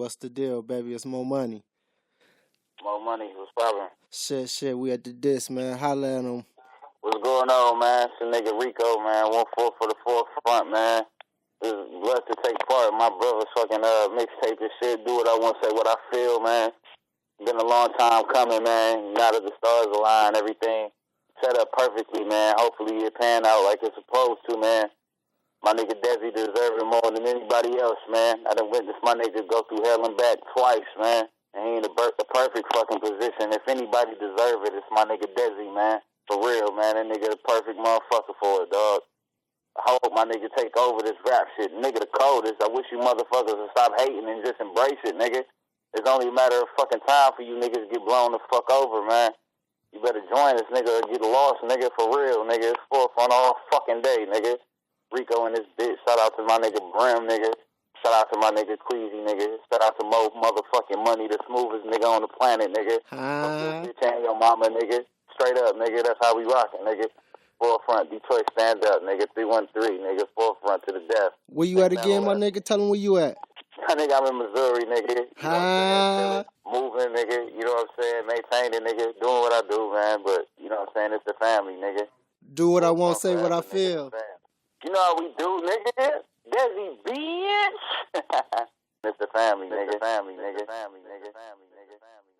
What's the deal, baby? It's more money. More money. What's poppin'? Shit. We at the disc, man. Holla at him. What's going on, man? It's your nigga Rico, man. 1-4 for the forefront, man. Just blessed to take part in my brother's fucking mixtape and shit. Do what I want, say what I feel, man. Been a long time coming, man. Now that the stars align, everything set up perfectly, man. Hopefully it pan out like it's supposed to, man. My nigga Desi deserve it more than anybody else, man. I done witnessed my nigga go through hell and back twice, man. And he in the perfect fucking position. If anybody deserve it, it's my nigga Desi, man. For real, man. That nigga the perfect motherfucker for it, dog. I hope my nigga take over this rap shit. Nigga the coldest. I wish you motherfuckers would stop hating and just embrace it, nigga. It's only a matter of fucking time for you niggas to get blown the fuck over, man. You better join this nigga or get lost, nigga, for real, nigga. It's forefront all fucking day, nigga. Rico and this bitch. Shout out to my nigga Brim, nigga. Shout out to my nigga Queasy, nigga. Shout out to Mo motherfucking Money, the smoothest nigga on the planet, nigga. Fuck your bitch and your mama, nigga. Straight up, nigga. That's how we rockin', nigga. Forefront, Detroit, stand up, nigga. 313, nigga. Forefront to the death. Where you at again, my nigga? Tell him where you at. I think I'm in Missouri, nigga. You know what I'm saying? Moving, nigga. You know what I'm saying? Maintaining, nigga. Doing what I do, man. But, you know what I'm saying? It's the family, nigga. Do what I want, say what I feel. You know how we do, nigga. Desi, bitch. It's the family, nigga. Family, nigga. Family, nigga. Family, nigga. Family.